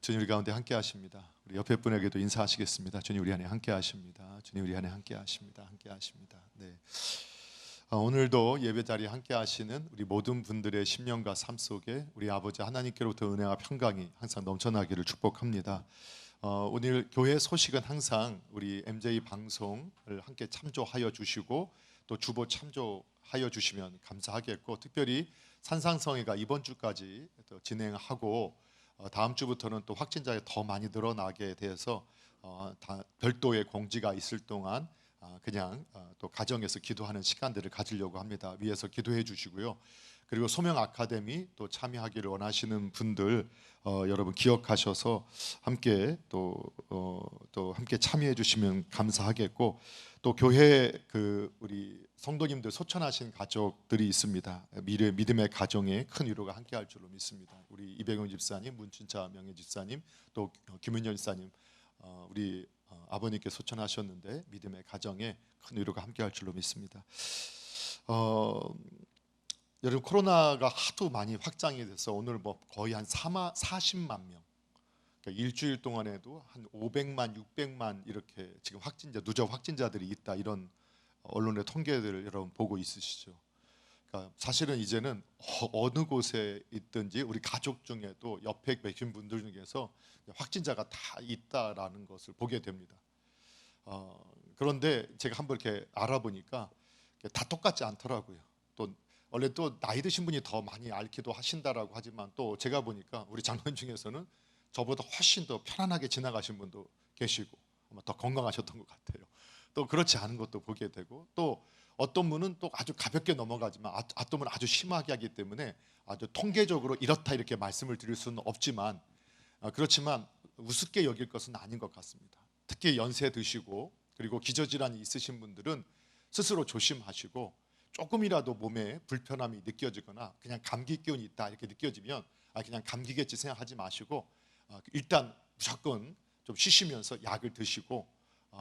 주님 우리 가운데 함께 하십니다. 우리 옆에 분에게도 인사하시겠습니다. 주님 우리 안에 함께 하십니다. 주님 우리 안에 함께 하십니다. 함께 하십니다. 네. 오늘도 예배 자리에 함께 하시는 우리 모든 분들의 심령과 삶 속에 우리 아버지 하나님께로부터 은혜와 평강이 항상 넘쳐나기를 축복합니다. 오늘 교회 소식은 항상 우리 MJ 방송을 함께 참조하여 주시고 또 주보 참조하여 주시면 감사하겠고, 특별히 산상성회가 이번 주까지 또 진행하고 다음 주부터는 또 확진자가 더 많이 늘어나게 돼서 별도의 공지가 있을 동안 그냥 또 가정에서 기도하는 시간들을 가지려고 합니다. 위에서 기도해 주시고요. 그리고 소명 아카데미 또 참여하기를 원하시는 분들 여러분 기억하셔서 함께 또 함께 참여해 주시면 감사하겠고, 또 교회 우리 성도님들 소천하신 가족들이 있습니다. 믿음의 가정에 큰 위로가 함께할 줄로 믿습니다. 우리 이백영 집사님, 문춘자 명예 집사님, 또 김은현 집사님, 우리 아버님께 소천하셨는데 믿음의 가정에 큰 위로가 함께할 줄로 믿습니다. 여러분, 코로나가 하도 많이 확장이 돼서 오늘 거의 한 40만 명, 그러니까 일주일 동안에도 한 500만, 600만 이렇게 지금 누적 확진자들이 있다, 이런 언론의 통계들을 여러분 보고 있으시죠. 그러니까 사실은 이제는 어느 곳에 있든지 우리 가족 중에도 옆에 계신 분들 중에서 확진자가 다 있다라는 것을 보게 됩니다. 그런데 제가 한번 이렇게 알아보니까 다 똑같지 않더라고요. 또 원래 또 나이 드신 분이 더 많이 앓기도 하신다라고 하지만, 또 제가 보니까 우리 장로님 중에서는 저보다 훨씬 더 편안하게 지나가신 분도 계시고 아마 더 건강하셨던 것 같아요. 또 그렇지 않은 것도 보게 되고, 또 어떤 분은 또 아주 가볍게 넘어가지만 어떤 분은 아주 심하게 하기 때문에 아주 통계적으로 이렇다 이렇게 말씀을 드릴 수는 없지만, 그렇지만 우습게 여길 것은 아닌 것 같습니다. 특히 연세 드시고 그리고 기저질환이 있으신 분들은 스스로 조심하시고, 조금이라도 몸에 불편함이 느껴지거나 그냥 감기 기운이 있다 이렇게 느껴지면 그냥 감기겠지 생각하지 마시고 일단 무조건 좀 쉬시면서 약을 드시고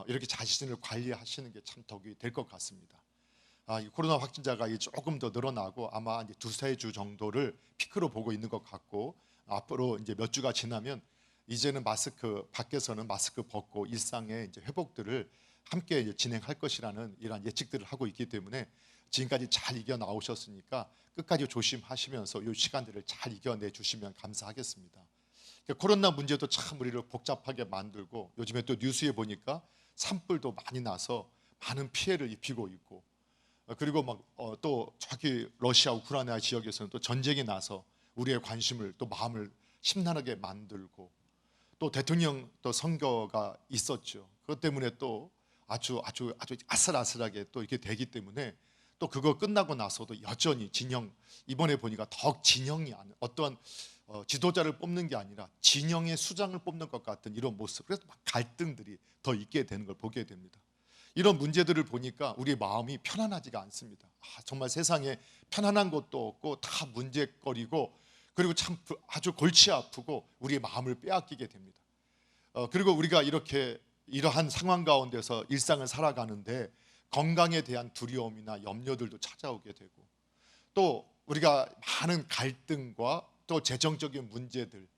이렇게 자신을 관리하시는 게 참 덕이 될 것 같습니다. 이 코로나 확진자가 조금 더 늘어나고 아마 이제 2-3주 정도를 피크로 보고 있는 것 같고, 앞으로 이제 몇 주가 지나면 이제는 밖에서는 마스크 벗고 일상의 이제 회복들을 함께 이제 진행할 것이라는 이러한 예측들을 하고 있기 때문에 지금까지 잘 이겨 나오셨으니까 끝까지 조심하시면서 이 시간들을 잘 이겨내 주시면 감사하겠습니다. 코로나 문제도 참 우리를 복잡하게 만들고, 요즘에 또 뉴스에 보니까 산불도 많이 나서 많은 피해를 입히고 있고, 그리고 또 저기 러시아 우크라이나 지역에서는 또 전쟁이 나서 우리의 관심을 또 마음을 심란하게 만들고, 또 대통령 또 선거가 있었죠. 그것 때문에 또 아주 아슬아슬하게 또 이렇게 되기 때문에, 또 그거 끝나고 나서도 여전히 이번에 보니까 더 진영이 아닌 어떤 지도자를 뽑는 게 아니라 진영의 수장을 뽑는 것 같은 이런 모습, 그래서 갈등들이 더 있게 되는 걸 보게 됩니다. 이런 문제들을 보니까 우리의 마음이 편안하지가 않습니다. 정말 세상에 편안한 것도 없고 다 문제거리고, 그리고 참 아주 골치 아프고 우리의 마음을 빼앗기게 됩니다. 그리고 우리가 이러한 상황 가운데서 일상을 살아가는데 건강에 대한 두려움이나 염려들도 찾아오게 되고, 또 우리가 많은 갈등과 또 재정적인 문제들,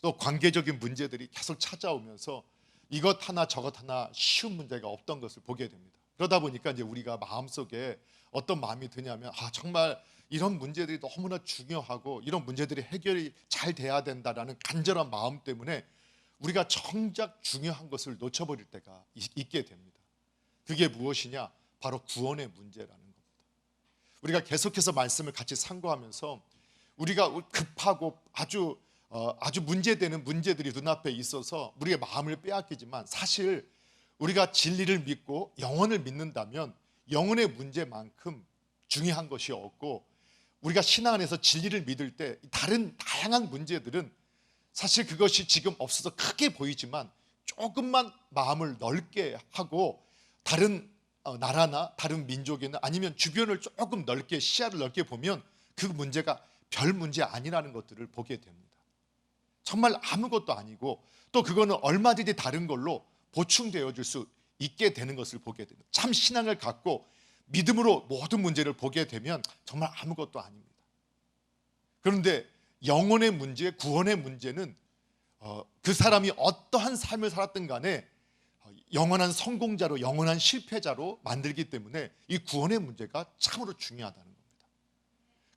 또 관계적인 문제들이 계속 찾아오면서 이것 하나 저것 하나 쉬운 문제가 없던 것을 보게 됩니다. 그러다 보니까 이제 우리가 마음속에 어떤 마음이 드냐면, 정말 이런 문제들이 너무나 중요하고 이런 문제들이 해결이 잘 돼야 된다라는 간절한 마음 때문에 우리가 정작 중요한 것을 놓쳐버릴 때가 있게 됩니다. 그게 무엇이냐? 바로 구원의 문제라는 겁니다. 우리가 계속해서 말씀을 같이 상고하면서 우리가 급하고 아주 문제되는 문제들이 눈앞에 있어서 우리의 마음을 빼앗기지만, 사실 우리가 진리를 믿고 영혼을 믿는다면 영혼의 문제만큼 중요한 것이 없고, 우리가 신앙 안에서 진리를 믿을 때 다른 다양한 문제들은 사실 그것이 지금 없어서 크게 보이지만 조금만 마음을 넓게 하고 다른 나라나 다른 민족이나 아니면 주변을 조금 넓게, 시야를 넓게 보면 그 문제가 별 문제 아니라는 것들을 보게 됩니다. 정말 아무것도 아니고, 또 그거는 얼마든지 다른 걸로 보충되어 줄 수 있게 되는 것을 보게 됩니다. 참 신앙을 갖고 믿음으로 모든 문제를 보게 되면 정말 아무것도 아닙니다. 그런데 영혼의 문제, 구원의 문제는 그 사람이 어떠한 삶을 살았든 간에 영원한 성공자로 영원한 실패자로 만들기 때문에 이 구원의 문제가 참으로 중요하다는 겁니다.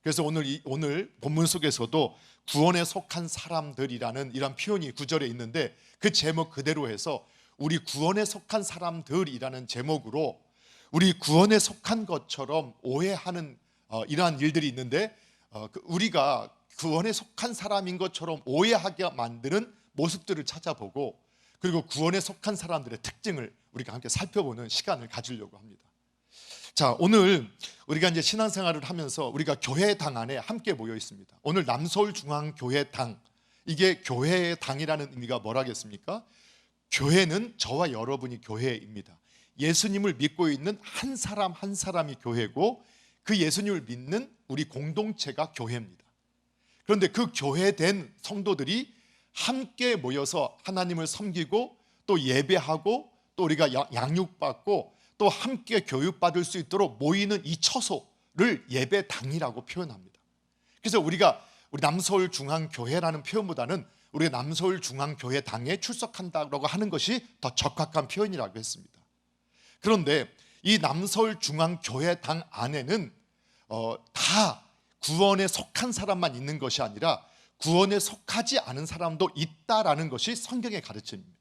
그래서 오늘 본문 속에서도 구원에 속한 사람들이라는 이런 표현이 9절에 있는데 그 제목 그대로 해서 우리 구원에 속한 사람들이라는 제목으로 우리 구원에 속한 것처럼 오해하는 이러한 일들이 있는데 우리가 구원에 속한 사람인 것처럼 오해하게 만드는 모습들을 찾아보고 그리고 구원에 속한 사람들의 특징을 우리가 함께 살펴보는 시간을 가지려고 합니다. 자, 오늘 우리가 이제 신앙생활을 하면서 우리가 교회당 안에 함께 모여 있습니다. 오늘 남서울중앙교회당, 이게 교회의 당이라는 의미가 뭐라겠습니까? 교회는 저와 여러분이 교회입니다. 예수님을 믿고 있는 한 사람 한 사람이 교회고 그 예수님을 믿는 우리 공동체가 교회입니다. 그런데 그 교회된 성도들이 함께 모여서 하나님을 섬기고 또 예배하고 또 우리가 양육받고 또 함께 교육받을 수 있도록 모이는 이 처소를 예배당이라고 표현합니다. 그래서 우리 남서울중앙교회라는 표현보다는 우리가 남서울중앙교회당에 출석한다고 하는 것이 더 적합한 표현이라고 했습니다. 그런데 이 남서울중앙교회당 안에는 다 구원에 속한 사람만 있는 것이 아니라 구원에 속하지 않은 사람도 있다라는 것이 성경의 가르침입니다.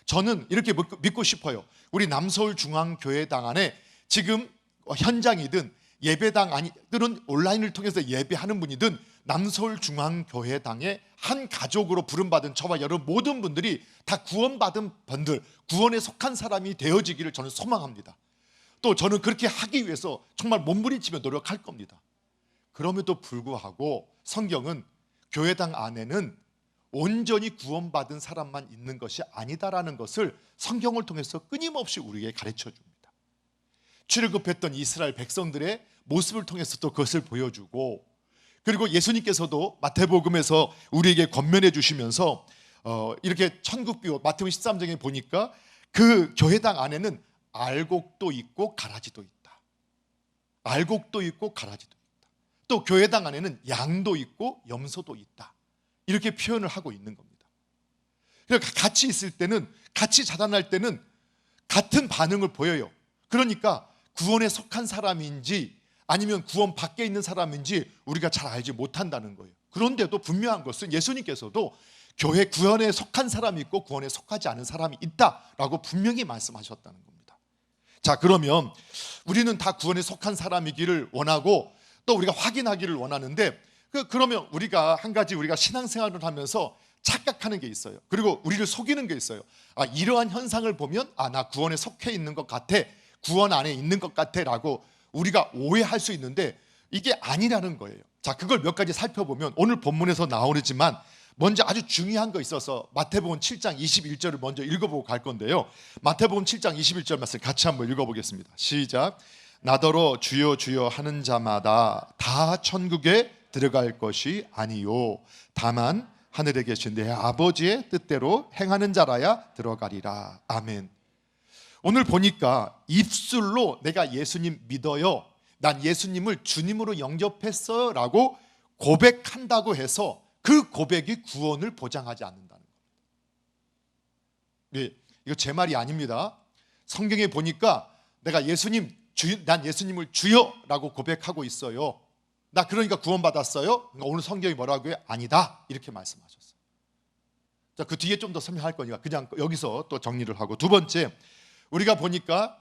저는 이렇게 믿고 싶어요. 우리 남서울중앙교회당 안에 지금 현장이든 예배당 아니든 온라인을 통해서 예배하는 분이든 남서울중앙교회당의 한 가족으로 부름받은 저와 여러분 모든 분들이 다 구원받은 분들, 구원에 속한 사람이 되어지기를 저는 소망합니다. 또 저는 그렇게 하기 위해서 정말 몸부림치며 노력할 겁니다. 그럼에도 불구하고 성경은 교회당 안에는 온전히 구원받은 사람만 있는 것이 아니다라는 것을 성경을 통해서 끊임없이 우리에게 가르쳐 줍니다. 출애굽했던 이스라엘 백성들의 모습을 통해서 또 그것을 보여주고 그리고 예수님께서도 마태복음에서 우리에게 권면해 주시면서 이렇게 천국비유 마태복음 13장에 보니까 그 교회당 안에는 알곡도 있고 가라지도 있다. 알곡도 있고 가라지도 있다. 또 교회당 안에는 양도 있고 염소도 있다. 이렇게 표현을 하고 있는 겁니다. 그러니까 같이 있을 때는, 같이 자라날 때는 같은 반응을 보여요. 그러니까 구원에 속한 사람인지 아니면 구원 밖에 있는 사람인지 우리가 잘 알지 못한다는 거예요. 그런데도 분명한 것은 예수님께서도 교회 구원에 속한 사람이 있고 구원에 속하지 않은 사람이 있다라고 분명히 말씀하셨다는 겁니다. 자, 그러면 우리는 다 구원에 속한 사람이기를 원하고 또 우리가 확인하기를 원하는데 그러면 우리가 한 가지 우리가 신앙생활을 하면서 착각하는 게 있어요. 그리고 우리를 속이는 게 있어요. 이러한 현상을 보면 나 구원에 속해 있는 것 같아, 구원 안에 있는 것 같아 라고 우리가 오해할 수 있는데 이게 아니라는 거예요. 자, 그걸 몇 가지 살펴보면 오늘 본문에서 나오지만 먼저 아주 중요한 거 있어서 마태복음 7장 21절을 먼저 읽어보고 갈 건데요. 마태복음 7장 21절 말씀 같이 한번 읽어보겠습니다. 시작. 나더러 주여 주여 하는 자마다 다 천국에 들어갈 것이 아니요 다만 하늘에 계신 내 아버지의 뜻대로 행하는 자라야 들어가리라. 아멘. 오늘 보니까 입술로 내가 예수님 믿어요, 난 예수님을 주님으로 영접했어요 라고 고백한다고 해서 그 고백이 구원을 보장하지 않는다는 겁니다. 네, 이거 제 말이 아닙니다. 성경에 보니까 내가 난 예수님을 주여라고 고백하고 있어요, 나 그러니까 구원받았어요. 그러니까 오늘 성경이 뭐라고 해요? 아니다, 이렇게 말씀하셨어요. 자, 그 뒤에 좀 더 설명할 거니까 그냥 여기서 또 정리를 하고, 두 번째 우리가 보니까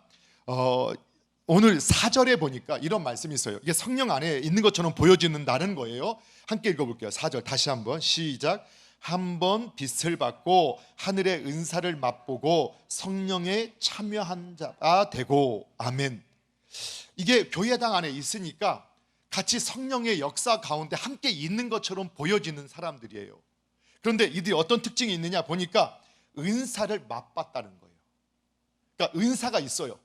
오늘 4절에 보니까 이런 말씀이 있어요. 이게 성령 안에 있는 것처럼 보여지는다는 거예요. 함께 읽어볼게요. 4절 다시 한번 시작. 한번 빛을 받고 하늘의 은사를 맛보고 성령에 참여한 자가 되고. 아멘. 이게 교회당 안에 있으니까 같이 성령의 역사 가운데 함께 있는 것처럼 보여지는 사람들이에요. 그런데 이들이 어떤 특징이 있느냐 보니까 은사를 맛봤다는 거예요. 그러니까 은사가 있어요.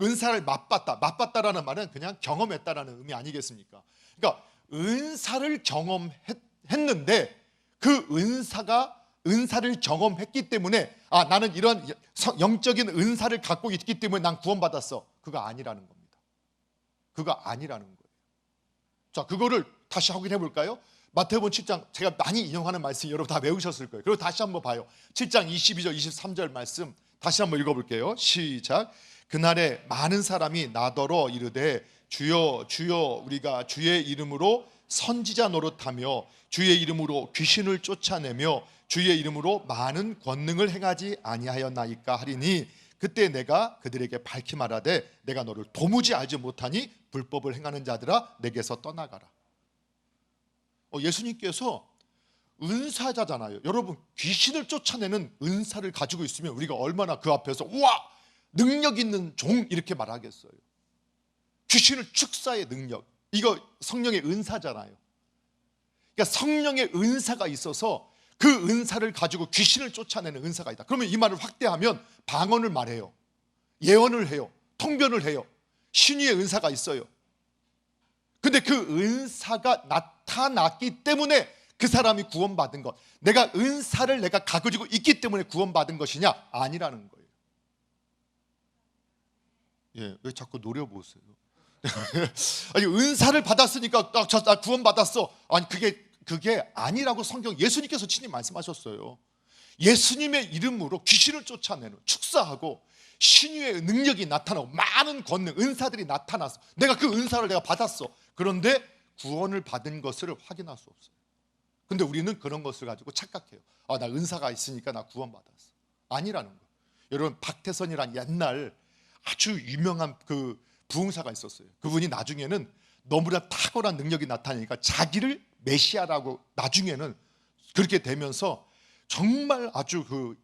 은사를 맛봤다라는 말은 그냥 경험했다라는 의미 아니겠습니까? 그러니까 은사를 경험했는데 그 은사를 경험했기 때문에 나는 이런 영적인 은사를 갖고 있기 때문에 난 구원받았어. 그거 아니라는 겁니다. 그거 아니라는 거예요. 자, 그거를 다시 확인해 볼까요? 마태복음 7장 제가 많이 인용하는 말씀 여러분 다 외우셨을 거예요. 그리고 다시 한번 봐요. 7장 22절 23절 말씀 다시 한번 읽어볼게요. 시작. 그날에 많은 사람이 나더러 이르되 주여 주여 우리가 주의 이름으로 선지자 노릇하며 주의 이름으로 귀신을 쫓아내며 주의 이름으로 많은 권능을 행하지 아니하였나이까 하리니 그때 내가 그들에게 밝히 말하되 내가 너를 도무지 알지 못하니 불법을 행하는 자들아 내게서 떠나가라. 예수님께서 은사자잖아요. 여러분 귀신을 쫓아내는 은사를 가지고 있으면 우리가 얼마나 그 앞에서 우와 능력 있는 종 이렇게 말하겠어요. 귀신을 축사의 능력, 이거 성령의 은사잖아요. 그러니까 성령의 은사가 있어서 그 은사를 가지고 귀신을 쫓아내는 은사가 있다. 그러면 이 말을 확대하면 방언을 말해요, 예언을 해요, 통변을 해요, 신유의 은사가 있어요. 근데 그 은사가 나타났기 때문에 그 사람이 구원받은 것, 내가 은사를 내가 가지고 있기 때문에 구원받은 것이냐? 아니라는 거예요. 왜 자꾸 노려보세요? 아니 은사를 받았으니까 나 구원받았어. 아니 그게 아니라고 성경 예수님께서 친히 말씀하셨어요. 예수님의 이름으로 귀신을 쫓아내는 축사하고 신유의 능력이 나타나고 많은 권능 은사들이 나타나서 내가 그 은사를 내가 받았어. 그런데 구원을 받은 것을 확인할 수 없어요. 근데 우리는 그런 것을 가지고 착각해요. 나 은사가 있으니까 나 구원받았어. 아니라는 거예요. 여러분 박태선이란 옛날 아주 유명한 그 부흥사가 있었어요. 그분이 나중에는 너무나 탁월한 능력이 나타나니까 자기를 메시아라고 나중에는 그렇게 되면서 정말 아주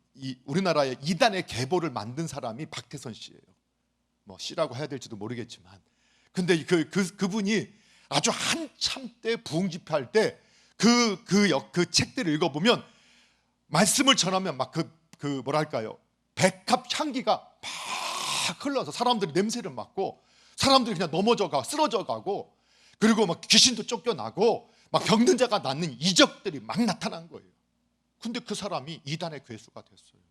우리나라의 이단의 계보를 만든 사람이 박태선 씨예요. 뭐 씨라고 해야 될지도 모르겠지만, 근데 그분이 아주 한참 때 부흥 집회할 때 그 책들을 읽어보면 말씀을 전하면 막 뭐랄까요, 백합 향기가 막 흘러서 사람들이 냄새를 맡고 사람들이 그냥 넘어져가 쓰러져 가고, 그리고 막 귀신도 쫓겨나고 막 병든 자가 낫는 이적들이 막 나타난 거예요. 근데 그 사람이 이단의 괴수가 됐어요.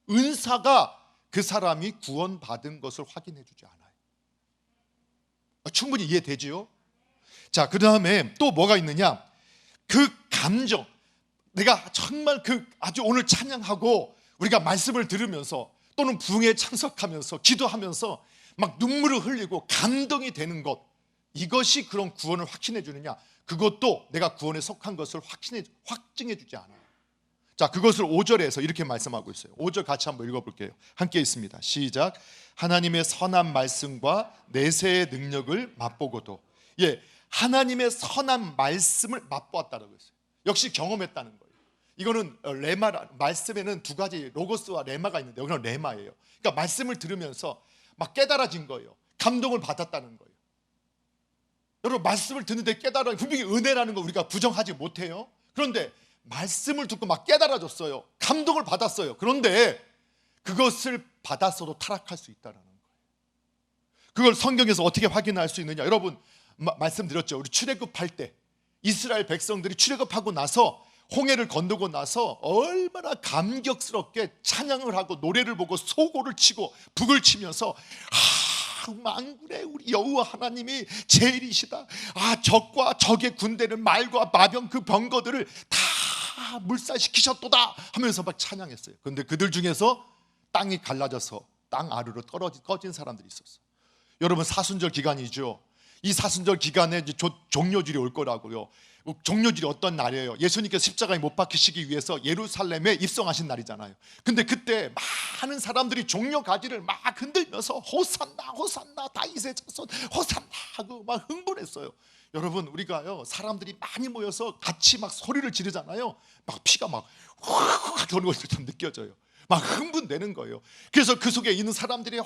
은사가 그 사람이 구원받은 것을 확인해 주지 않아요. 충분히 이해되지요? 자, 그 다음에 또 뭐가 있느냐, 그 감정, 내가 정말 아주 오늘 찬양하고 우리가 말씀을 들으면서 또는 부흥에 참석하면서 기도하면서 막 눈물을 흘리고 감동이 되는 것, 이것이 그런 구원을 확신해 주느냐? 그것도 내가 구원에 속한 것을 확증해 주지 않아요. 자, 그것을 5절에서 이렇게 말씀하고 있어요. 5절 같이 한번 읽어볼게요. 함께 있습니다. 시작. 하나님의 선한 말씀과 내세의 능력을 맛보고도, 하나님의 선한 말씀을 맛보았다라고 했어요. 역시 경험했다는 거예요. 이거는 말씀에는 두 가지 로고스와 레마가 있는데 여기는 레마예요. 그러니까 말씀을 들으면서 막 깨달아진 거예요. 감동을 받았다는 거예요. 여러분 말씀을 듣는데 깨달아, 분명히 은혜라는 거 우리가 부정하지 못해요. 그런데 말씀을 듣고 막 깨달아졌어요. 감동을 받았어요. 그런데 그것을 받았어도 타락할 수 있다는 거예요. 그걸 성경에서 어떻게 확인할 수 있느냐? 여러분 말씀드렸죠. 우리 출애굽할 때 이스라엘 백성들이 출애굽하고 나서 홍해를 건너고 나서 얼마나 감격스럽게 찬양을 하고 노래를 보고 소고를 치고 북을 치면서 만군의 우리 여호와 하나님이 제일이시다. 적과 적의 군대를 말과 마병 그 병거들을 다 물살시키셨도다 하면서 막 찬양했어요. 그런데 그들 중에서 땅이 갈라져서 땅 아래로 꺼진 사람들이 있었어요. 여러분 사순절 기간이죠. 이 사순절 기간에 이제 종료절이 올 거라고요. 종료절이 어떤 날이에요? 예수님께서 십자가에 못 박히시기 위해서 예루살렘에 입성하신 날이잖아요. 근데 그때 많은 사람들이 종려 가지를 막 흔들면서 호산나 호산나 다윗의 자손 호산나 하고 막 흥분했어요. 여러분 우리가요 사람들이 많이 모여서 같이 막 소리를 지르잖아요. 막 피가 막 확 도는 것처럼 느껴져요. 막 흥분되는 거예요. 그래서 그 속에 있는 사람들이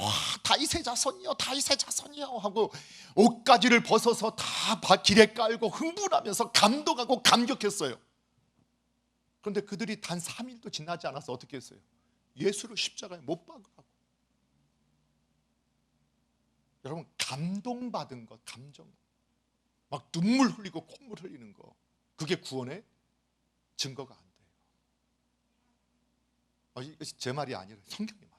다윗의 자손이요 다윗의 자손이요 하고 옷가지를 벗어서 다 길에 깔고 흥분하면서 감동하고 감격했어요. 그런데 그들이 단 3일도 지나지 않아서 어떻게 했어요? 예수를 십자가에 못 박으라고. 여러분 감동받은 것, 감정 막 눈물 흘리고 콧물 흘리는 거, 그게 구원의 증거가 안 돼요. 이것이 제 말이 아니라 성경의 말이에요.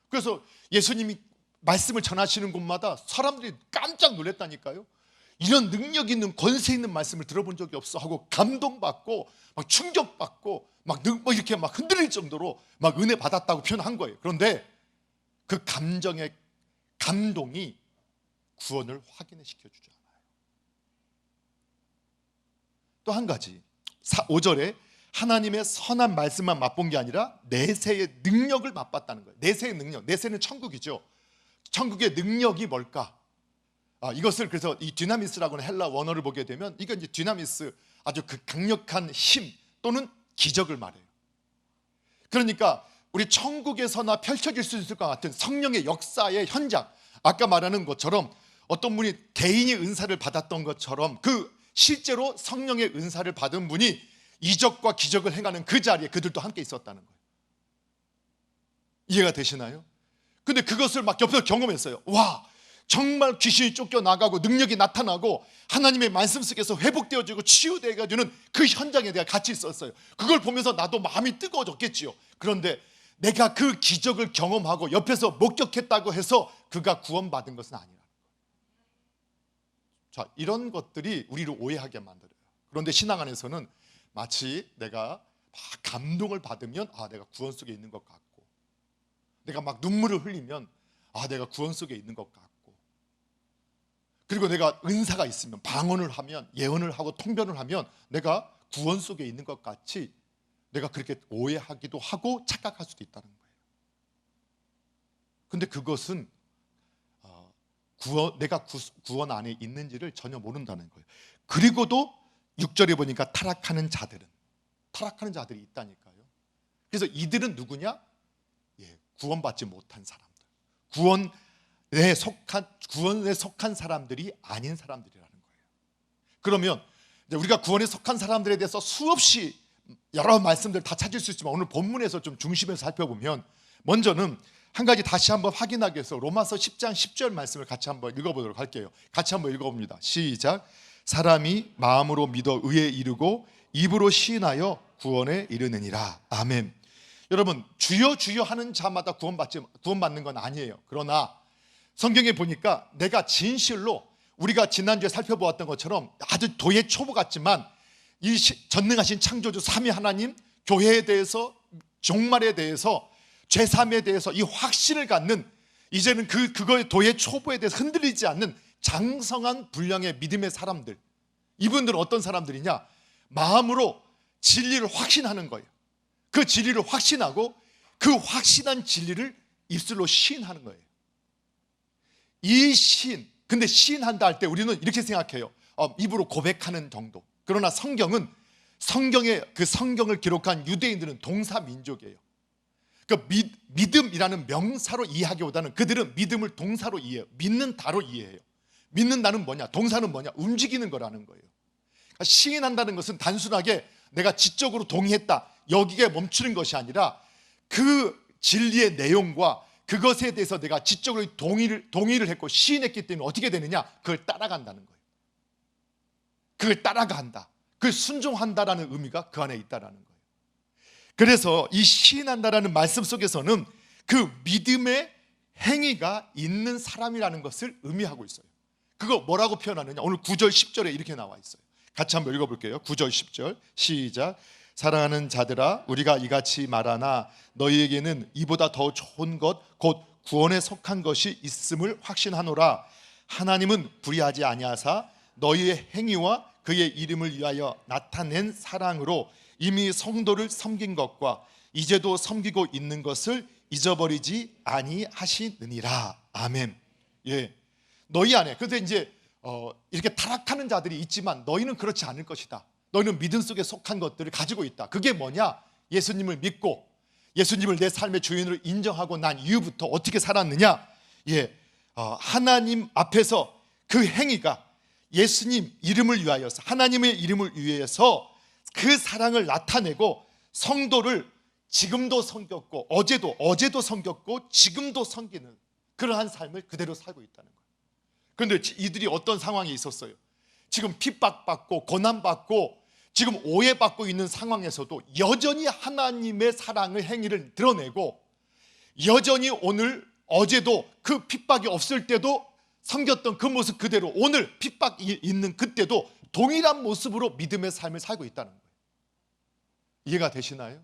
그래서 예수님이 말씀을 전하시는 곳마다 사람들이 깜짝 놀랐다니까요. 이런 능력 있는 권세 있는 말씀을 들어본 적이 없어 하고 감동받고 막 충격받고 막 이렇게 막 흔들릴 정도로 막 은혜 받았다고 표현한 거예요. 그런데 그 감정의 감동이 구원을 확인해 시켜주지 않아요. 또 한 가지 5절에 하나님의 선한 말씀만 맛본 게 아니라 내세의 능력을 맛봤다는 거예요. 내세의 능력, 내세는 천국이죠. 천국의 능력이 뭘까? 이것을 그래서 이 디나미스라고 하는 헬라 원어를 보게 되면 이건 이제 디나미스, 아주 그 강력한 힘 또는 기적을 말해요. 그러니까 우리 천국에서나 펼쳐질 수 있을 것 같은 성령의 역사의 현장, 아까 말하는 것처럼 어떤 분이 개인이 은사를 받았던 것처럼 그 실제로 성령의 은사를 받은 분이 이적과 기적을 행하는 그 자리에 그들도 함께 있었다는 거예요. 이해가 되시나요? 근데 그것을 막 옆에서 경험했어요. 와, 정말 귀신이 쫓겨나가고 능력이 나타나고 하나님의 말씀 속에서 회복되어지고 치유되어지는 그 현장에 내가 같이 있었어요. 그걸 보면서 나도 마음이 뜨거워졌겠지요. 그런데 내가 그 기적을 경험하고 옆에서 목격했다고 해서 그가 구원받은 것은 아니라. 자, 이런 것들이 우리를 오해하게 만들어요. 그런데 신앙 안에서는 마치 내가 막 감동을 받으면 내가 구원 속에 있는 것 같고, 내가 막 눈물을 흘리면 내가 구원 속에 있는 것 같고, 그리고 내가 은사가 있으면 방언을 하면, 예언을 하고 통변을 하면 내가 구원 속에 있는 것 같이 내가 그렇게 오해하기도 하고 착각할 수도 있다는 거예요. 근데 그것은 내가 구원 안에 있는지를 전혀 모른다는 거예요. 그리고도 6절에 보니까 타락하는 자들이 있다니까요. 그래서 이들은 누구냐? 구원받지 못한 사람들, 구원에 속한 사람들이 아닌 사람들이라는 거예요. 그러면 우리가 구원에 속한 사람들에 대해서 수없이 여러 말씀들 다 찾을 수 있지만 오늘 본문에서 좀 중심에서 살펴보면, 먼저는 한 가지 다시 한번 확인하기 위해서 로마서 10장 10절 말씀을 같이 한번 읽어보도록 할게요. 같이 한번 읽어봅니다. 시작. 사람이 마음으로 믿어 의에 이르고 입으로 시인하여 구원에 이르느니라. 아멘. 여러분, 주여 주여 하는 자마다 구원받는 건 아니에요. 그러나 성경에 보니까 내가 진실로 우리가 지난주에 살펴보았던 것처럼 아주 도의 초보 같지만 이 전능하신 창조주 삼위 하나님, 교회에 대해서, 종말에 대해서, 죄사함에 대해서 이 확신을 갖는, 이제는 그거의 도의 초보에 대해서 흔들리지 않는 장성한 분량의 믿음의 사람들, 이분들은 어떤 사람들이냐? 마음으로 진리를 확신하는 거예요. 그 진리를 확신하고 그 확신한 진리를 입술로 시인하는 거예요. 이 시인, 근데 시인한다 할 때 우리는 이렇게 생각해요. 입으로 고백하는 정도. 그러나 성경은 그 성경을 기록한 유대인들은 동사 민족이에요. 그 믿음이라는 명사로 이해하기보다는 그들은 믿음을 동사로 이해해요. 믿는다로 이해해요. 믿는다는 뭐냐? 동사는 뭐냐? 움직이는 거라는 거예요. 그러니까 시인한다는 것은 단순하게 내가 지적으로 동의했다, 여기에 멈추는 것이 아니라 그 진리의 내용과 그것에 대해서 내가 지적으로 동의를 했고 시인했기 때문에 어떻게 되느냐? 그걸 따라간다는 거예요. 그걸 따라간다, 그걸 순종한다라는 의미가 그 안에 있다라는 거예요. 그래서 이 시인한다라는 말씀 속에서는 그 믿음의 행위가 있는 사람이라는 것을 의미하고 있어요. 그거 뭐라고 표현하느냐? 오늘 9절 10절에 이렇게 나와 있어요. 같이 한번 읽어볼게요. 9절 10절 시작. 사랑하는 자들아, 우리가 이같이 말하나 너희에게는 이보다 더 좋은 것 곧 구원에 속한 것이 있음을 확신하노라. 하나님은 불의하지 아니하사 너희의 행위와 그의 이름을 위하여 나타낸 사랑으로 이미 성도를 섬긴 것과 이제도 섬기고 있는 것을 잊어버리지 아니하시느니라. 아멘. 예, 너희 안에, 그런데 이제 이렇게 타락하는 자들이 있지만 너희는 그렇지 않을 것이다. 너희는 믿음 속에 속한 것들을 가지고 있다. 그게 뭐냐? 예수님을 믿고 예수님을 내 삶의 주인으로 인정하고 난 이후부터 어떻게 살았느냐? 하나님 앞에서 그 행위가 예수님 이름을 위하여서, 하나님의 이름을 위해서 그 사랑을 나타내고 성도를 지금도 섬겼고 어제도 섬겼고 지금도 섬기는 그러한 삶을 그대로 살고 있다는 거예요. 그런데 이들이 어떤 상황에 있었어요? 지금 핍박받고 고난받고 지금 오해받고 있는 상황에서도 여전히 하나님의 사랑의 행위를 드러내고, 여전히 어제도 그 핍박이 없을 때도 섬겼던 그 모습 그대로 오늘 핍박이 있는 그때도 동일한 모습으로 믿음의 삶을 살고 있다는 거예요. 이해가 되시나요?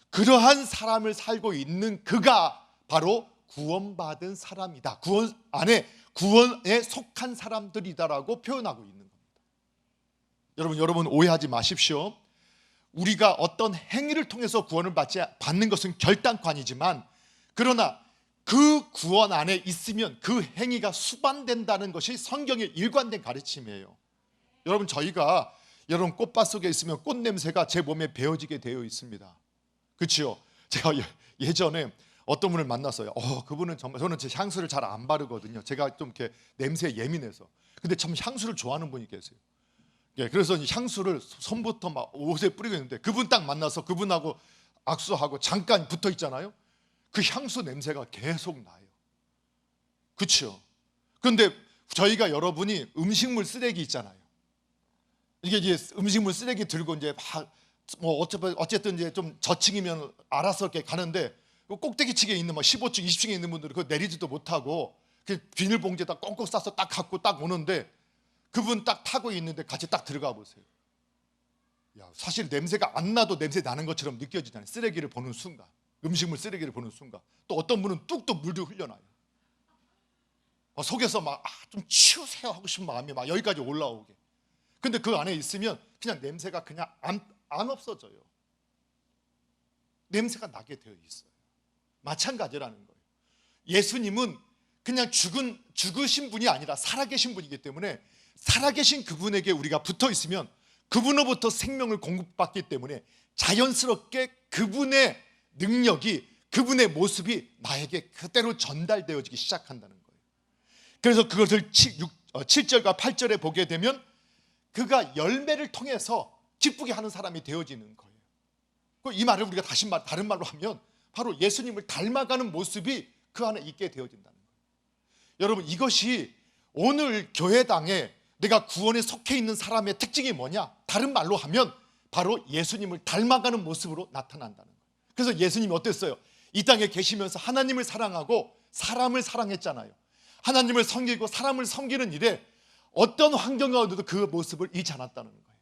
그러한 사람을 살고 있는 그가 바로 구원받은 사람이다. 구원에 속한 사람들이다라고 표현하고 있는 겁니다. 여러분 오해하지 마십시오. 우리가 어떤 행위를 통해서 구원을 받는 것은 결단권이지만, 그러나 그 구원 안에 있으면 그 행위가 수반된다는 것이 성경의 일관된 가르침이에요. 여러분, 저희가 꽃밭 속에 있으면 꽃 냄새가 제 몸에 배어지게 되어 있습니다. 그렇죠? 제가 예전에 어떤 분을 만났어요. 그분은 정말, 저는 제 향수를 잘 안 바르거든요. 제가 좀 이렇게 냄새에 예민해서. 근데 참 향수를 좋아하는 분이 계세요. 예, 그래서 향수를 손부터 막 옷에 뿌리고 있는데, 그분 딱 만나서 그분하고 악수하고 잠깐 붙어 있잖아요. 그 향수 냄새가 계속 나요. 그렇죠? 그런데 저희가, 여러분이 음식물 쓰레기 있잖아요. 이게 이제 음식물 쓰레기 들고 이제 어쨌든 이제 좀 저층이면 알아서 이렇게 가는데, 꼭대기층에 있는 15층, 20층에 있는 분들은 그거 내리지도 못하고 그 비닐봉지에다 꽁꽁 싸서 딱 갖고 딱 오는데, 그분 딱 타고 있는데 같이 딱 들어가 보세요. 사실 냄새가 안 나도 냄새 나는 것처럼 느껴지잖아요. 쓰레기를 보는 순간, 음식물 쓰레기를 보는 순간. 또 어떤 분은 뚝뚝 물도 흘려놔요. 속에서 좀 치우세요 하고 싶은 마음이 막 여기까지 올라오게. 근데 그 안에 있으면 그냥 냄새가 그냥 안 없어져요. 냄새가 나게 되어 있어요. 마찬가지라는 거예요. 예수님은 그냥 죽으신 분이 아니라 살아계신 분이기 때문에, 살아계신 그분에게 우리가 붙어 있으면 그분으로부터 생명을 공급받기 때문에 자연스럽게 그분의 능력이, 그분의 모습이 나에게 그대로 전달되어지기 시작한다는 거예요. 그래서 그것을 7절과 8절에 보게 되면, 그가 열매를 통해서 기쁘게 하는 사람이 되어지는 거예요. 이 말을 우리가 다른 말로 하면 바로 예수님을 닮아가는 모습이 그 안에 있게 되어진다는 거예요. 여러분, 이것이 오늘 교회당에 내가 구원에 속해 있는 사람의 특징이 뭐냐? 다른 말로 하면 바로 예수님을 닮아가는 모습으로 나타난다는 거예요. 그래서 예수님이 어땠어요? 이 땅에 계시면서 하나님을 사랑하고 사람을 사랑했잖아요. 하나님을 섬기고 사람을 섬기는 일에 어떤 환경 가운데도 그 모습을 잃지 않았다는 거예요.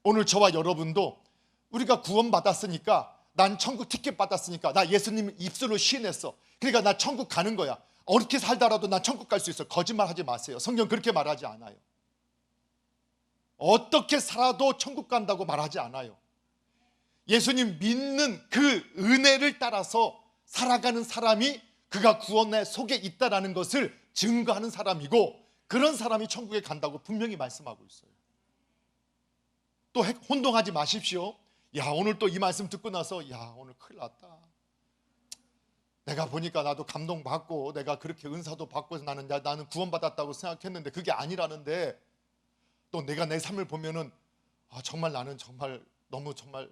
오늘 저와 여러분도 우리가 구원받았으니까, 난 천국 티켓 받았으니까, 나 예수님 입술로 시인했어, 그러니까 나 천국 가는 거야, 어떻게 살다라도 난 천국 갈 수 있어. 거짓말하지 마세요. 성경 그렇게 말하지 않아요. 어떻게 살아도 천국 간다고 말하지 않아요. 예수님 믿는 그 은혜를 따라서 살아가는 사람이 그가 구원의 속에 있다는 것을 증거하는 사람이고, 그런 사람이 천국에 간다고 분명히 말씀하고 있어요. 또 혼동하지 마십시오. 오늘 또 이 말씀 듣고 나서 오늘 큰일 났다, 내가 보니까 나도 감동받고 내가 그렇게 은사도 받고 나는 구원받았다고 생각했는데 그게 아니라는데, 또 내가 내 삶을 보면은 정말 나는 정말 너무 정말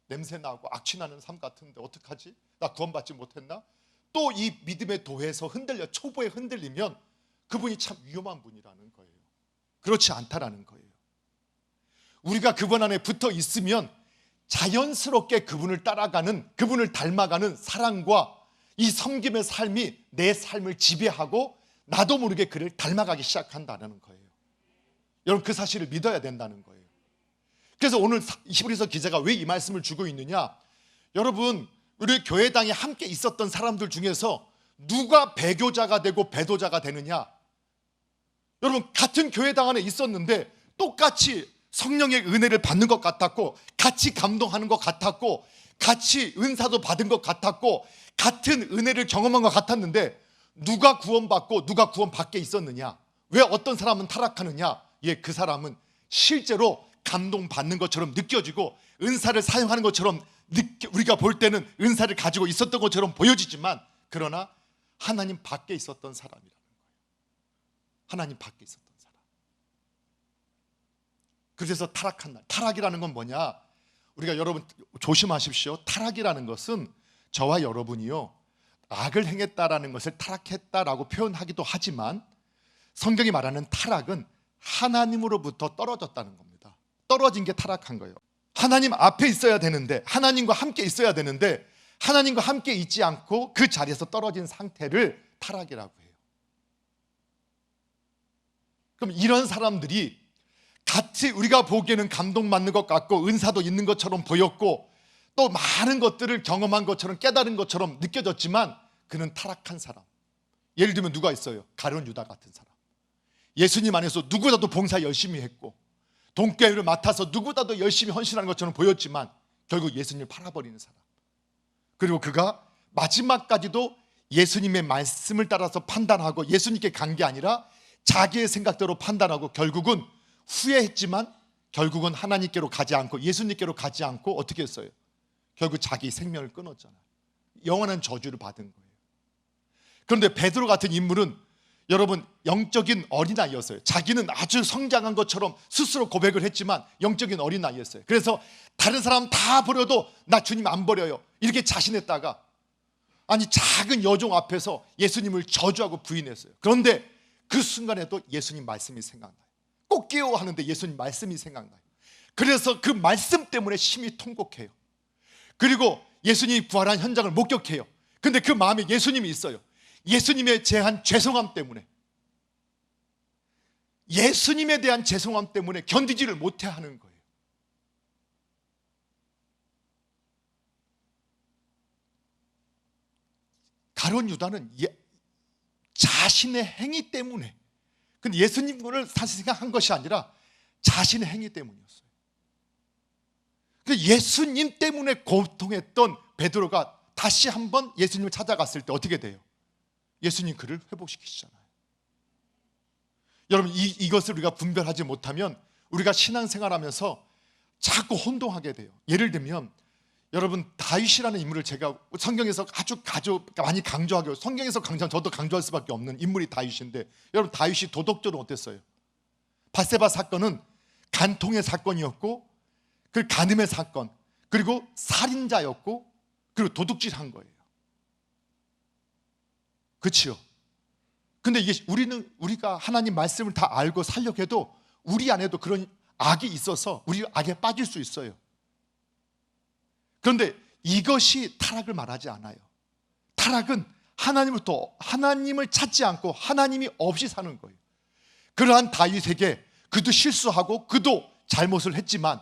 냄새나고 악취나는 삶 같은데 어떡하지? 나 구원받지 못했나? 또 이 믿음의 도에서 초보에 흔들리면 그분이 참 위험한 분이라는 거예요. 그렇지 않다라는 거예요. 우리가 그분 안에 붙어 있으면 자연스럽게 그분을 따라가는, 그분을 닮아가는 사랑과 이 섬김의 삶이 내 삶을 지배하고 나도 모르게 그를 닮아가기 시작한다는 거예요. 여러분, 그 사실을 믿어야 된다는 거예요. 그래서 오늘 히브리서 기자가 왜 이 말씀을 주고 있느냐? 여러분, 우리 교회당에 함께 있었던 사람들 중에서 누가 배교자가 되고 배도자가 되느냐? 여러분, 같은 교회당 안에 있었는데 똑같이 성령의 은혜를 받는 것 같았고, 같이 감동하는 것 같았고, 같이 은사도 받은 것 같았고, 같은 은혜를 경험한 것 같았는데 누가 구원받고 누가 구원 밖에 있었느냐? 왜 어떤 사람은 타락하느냐? 그 사람은 실제로 감동받는 것처럼 느껴지고 은사를 사용하는 것처럼 우리가 볼 때는 은사를 가지고 있었던 것처럼 보여지지만, 그러나 하나님 밖에 있었던 사람이라는 거예요. 하나님 밖에 있었던 사람. 그래서 타락한 날, 타락이라는 건 뭐냐? 우리가, 여러분 조심하십시오. 타락이라는 것은 저와 여러분이요, 악을 행했다라는 것을 타락했다라고 표현하기도 하지만, 성경이 말하는 타락은 하나님으로부터 떨어졌다는 겁니다. 떨어진 게 타락한 거예요. 하나님 앞에 있어야 되는데, 하나님과 함께 있어야 되는데 하나님과 함께 있지 않고 그 자리에서 떨어진 상태를 타락이라고 해요. 그럼 이런 사람들이 같이 우리가 보기에는 감동받는 것 같고 은사도 있는 것처럼 보였고 또 많은 것들을 경험한 것처럼 깨달은 것처럼 느껴졌지만 그는 타락한 사람. 예를 들면 누가 있어요? 가룟 유다 같은 사람. 예수님 안에서 누구보다도 봉사 열심히 했고 돈꾀를 맡아서 누구보다도 열심히 헌신하는 것처럼 보였지만 결국 예수님을 팔아버리는 사람. 그리고 그가 마지막까지도 예수님의 말씀을 따라서 판단하고 예수님께 간 게 아니라 자기의 생각대로 판단하고 결국은 후회했지만 결국은 하나님께로 가지 않고 예수님께로 가지 않고 어떻게 했어요? 결국 자기 생명을 끊었잖아요. 영원한 저주를 받은 거예요. 그런데 베드로 같은 인물은 여러분 영적인 어린아이였어요. 자기는 아주 성장한 것처럼 스스로 고백을 했지만 영적인 어린아이였어요. 그래서 다른 사람 다 버려도 나 주님 안 버려요 이렇게 자신했다가 아니 작은 여종 앞에서 예수님을 저주하고 부인했어요. 그런데 그 순간에도 예수님 말씀이 생각나요. 꼭 깨워 하는데 예수님 말씀이 생각나요. 그래서 그 말씀 때문에 심히 통곡해요. 그리고 예수님이 부활한 현장을 목격해요. 근데 그 마음에 예수님이 있어요. 예수님에 대한 죄송함 때문에, 예수님에 대한 죄송함 때문에 견디지를 못해 하는 거예요. 가룟 유다는 자신의 행위 때문에, 근데 예수님을 사실 생각한 것이 아니라 자신의 행위 때문이었어요. 예수님 때문에 고통했던 베드로가 다시 한번 예수님을 찾아갔을 때 어떻게 돼요? 예수님 그를 회복시키시잖아요. 여러분 이것을 우리가 분별하지 못하면 우리가 신앙생활하면서 자꾸 혼동하게 돼요. 예를 들면 여러분 다윗이라는 인물을 제가 성경에서 아주 많이 강조하고 성경에서 강조한 저도 강조할 수밖에 없는 인물이 다윗인데 여러분 다윗이 도덕적으로 어땠어요? 밧세바 사건은 간통의 사건이었고 그 간음의 사건 그리고 살인자였고 그리고 도둑질한 거예요. 그렇지요? 근데 이게 우리가 하나님 말씀을 다 알고 살려고 해도 우리 안에도 그런 악이 있어서 우리 악에 빠질 수 있어요. 그런데 이것이 타락을 말하지 않아요. 타락은 하나님을 찾지 않고 하나님이 없이 사는 거예요. 그러한 다윗에게 그도 실수하고 그도 잘못을 했지만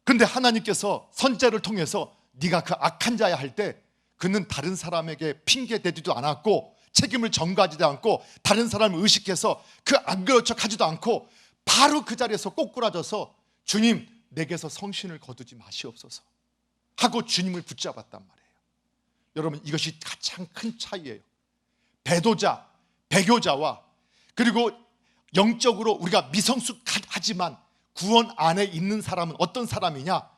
근데 하나님께서 선지자를 통해서 네가 그 악한 자야 할 때 그는 다른 사람에게 핑계대지도 않았고 책임을 전가하지도 않고 다른 사람을 의식해서 그 안 그런 척 하지도 않고 바로 그 자리에서 꼬꾸라져서 주님 내게서 성신을 거두지 마시옵소서 하고 주님을 붙잡았단 말이에요. 여러분 이것이 가장 큰 차이예요. 배도자, 배교자와 그리고 영적으로 우리가 미성숙하지만 구원 안에 있는 사람은 어떤 사람이냐?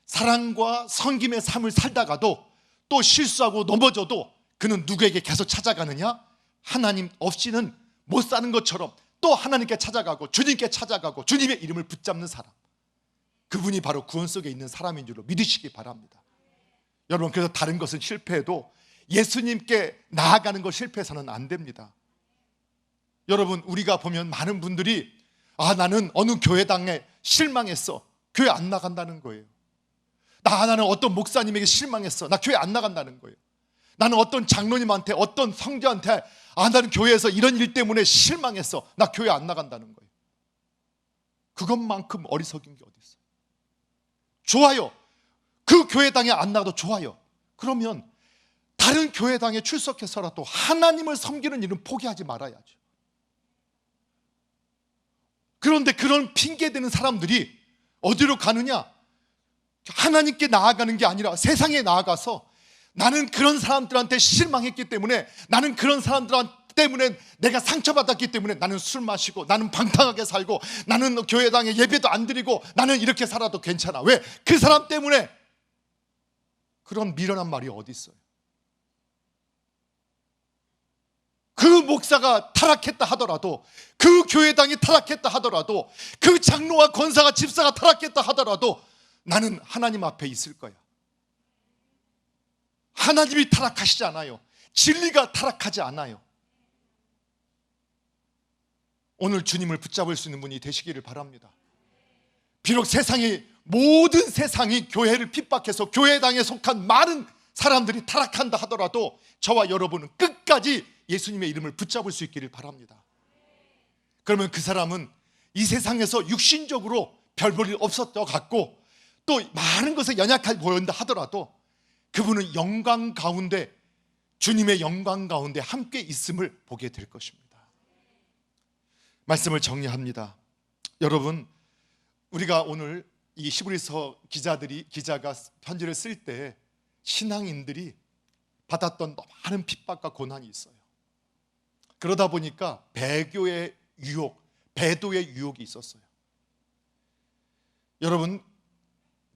사랑과 섬김의 삶을 살다가도 또 실수하고 넘어져도 그는 누구에게 계속 찾아가느냐? 하나님 없이는 못 사는 것처럼 또 하나님께 찾아가고 주님께 찾아가고 주님의 이름을 붙잡는 사람, 그분이 바로 구원 속에 있는 사람인 줄로 믿으시기 바랍니다. 여러분 그래서 다른 것은 실패해도 예수님께 나아가는 것 실패해서는 안 됩니다. 여러분 우리가 보면 많은 분들이 나는 어느 교회당에 실망했어 교회 안 나간다는 거예요. 나는 어떤 목사님에게 실망했어 나 교회 안 나간다는 거예요. 나는 어떤 장로님한테 어떤 성도한테 나는 교회에서 이런 일 때문에 실망했어 나 교회 안 나간다는 거예요. 그것만큼 어리석인 게 어디 있어요? 좋아요. 그 교회당에 안 나가도 좋아요. 그러면 다른 교회당에 출석해서라도 하나님을 섬기는 일은 포기하지 말아야죠. 그런데 그런 핑계대는 사람들이 어디로 가느냐? 하나님께 나아가는 게 아니라 세상에 나아가서 나는 그런 사람들한테 실망했기 때문에 나는 그런 사람들 때문에 내가 상처받았기 때문에 나는 술 마시고 나는 방탕하게 살고 나는 교회당에 예배도 안 드리고 나는 이렇게 살아도 괜찮아. 왜? 그 사람 때문에. 그런 미련한 말이 어디 있어요? 그 목사가 타락했다 하더라도 그 교회당이 타락했다 하더라도 그 장로와 권사가 집사가 타락했다 하더라도 나는 하나님 앞에 있을 거야. 하나님이 타락하시지 않아요. 진리가 타락하지 않아요. 오늘 주님을 붙잡을 수 있는 분이 되시기를 바랍니다. 비록 모든 세상이 교회를 핍박해서 교회당에 속한 많은 사람들이 타락한다 하더라도 저와 여러분은 끝까지 예수님의 이름을 붙잡을 수 있기를 바랍니다. 그러면 그 사람은 이 세상에서 육신적으로 별 볼 일 없었던 것 같고 또 많은 것에 연약하게 보인다 하더라도 그분은 영광 가운데, 주님의 영광 가운데 함께 있음을 보게 될 것입니다. 말씀을 정리합니다. 여러분, 우리가 오늘 이 히브리서 기자가 편지를 쓸 때 신앙인들이 받았던 많은 핍박과 고난이 있어요. 그러다 보니까 배교의 유혹, 배도의 유혹이 있었어요. 여러분,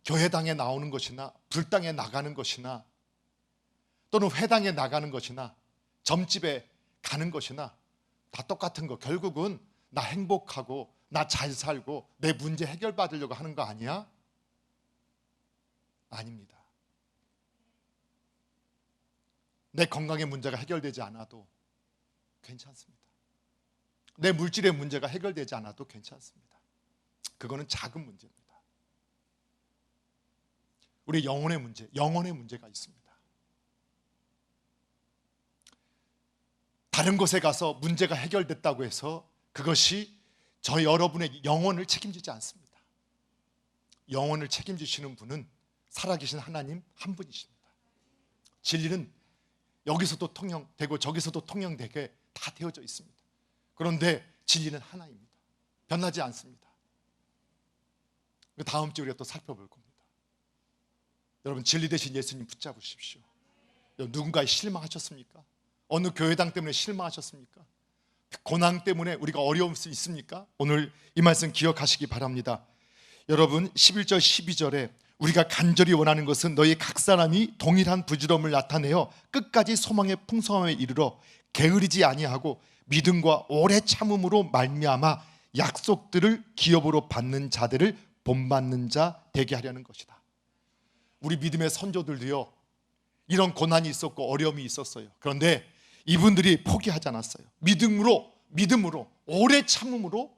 교회당에 나오는 것이나 불당에 나가는 것이나 또는 회당에 나가는 것이나 점집에 가는 것이나 다 똑같은 거. 결국은 나 행복하고 나 잘 살고 내 문제 해결받으려고 하는 거 아니야? 아닙니다. 내 건강의 문제가 해결되지 않아도 괜찮습니다. 내 물질의 문제가 해결되지 않아도 괜찮습니다. 그거는 작은 문제입니다. 우리 영혼의 문제가 있습니다. 다른 곳에 가서 문제가 해결됐다고 해서 그것이 저희 여러분의 영혼을 책임지지 않습니다. 영혼을 책임지시는 분은 살아계신 하나님 한 분이십니다. 진리는 여기서도 통용되고 저기서도 통용되게 다 되어져 있습니다. 그런데 진리는 하나입니다. 변하지 않습니다. 다음 주에 우리가 또 살펴볼 겁니다. 여러분, 진리 되신 예수님 붙잡으십시오. 누군가에 실망하셨습니까? 어느 교회당 때문에 실망하셨습니까? 고난 때문에 우리가 어려움이 있습니까? 오늘 이 말씀 기억하시기 바랍니다. 여러분, 11절 12절에 우리가 간절히 원하는 것은 너희 각 사람이 동일한 부지런함을 나타내어 끝까지 소망의 풍성함에 이르러 게으르지 아니하고 믿음과 오래 참음으로 말미암아 약속들을 기업으로 받는 자들을 본받는 자 되게 하려는 것이다. 우리 믿음의 선조들도요, 이런 고난이 있었고 어려움이 있었어요. 그런데 이분들이 포기하지 않았어요. 믿음으로 오래 참음으로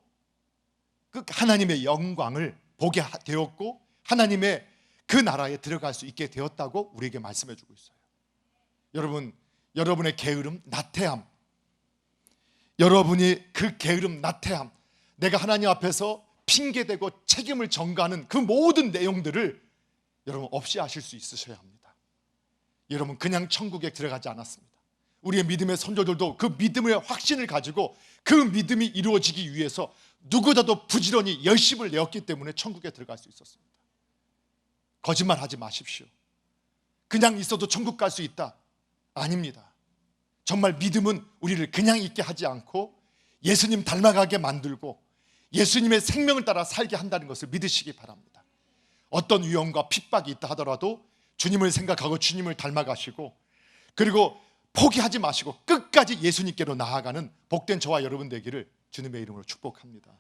그 하나님의 영광을 보게 되었고 하나님의 그 나라에 들어갈 수 있게 되었다고 우리에게 말씀해 주고 있어요. 여러분, 여러분의 게으름, 나태함, 여러분이 그 게으름, 나태함, 내가 하나님 앞에서 핑계대고 책임을 전가하는 그 모든 내용들을 여러분 없이 하실 수 있으셔야 합니다. 여러분, 그냥 천국에 들어가지 않았습니다. 우리의 믿음의 선조들도 그 믿음의 확신을 가지고 그 믿음이 이루어지기 위해서 누구보다도 부지런히 열심을 내었기 때문에 천국에 들어갈 수 있었습니다. 거짓말하지 마십시오. 그냥 있어도 천국 갈 수 있다. 아닙니다. 정말 믿음은 우리를 그냥 있게 하지 않고 예수님 닮아가게 만들고 예수님의 생명을 따라 살게 한다는 것을 믿으시기 바랍니다. 어떤 위험과 핍박이 있다 하더라도 주님을 생각하고 주님을 닮아가시고 그리고 포기하지 마시고 끝까지 예수님께로 나아가는 복된 저와 여러분 되기를 주님의 이름으로 축복합니다.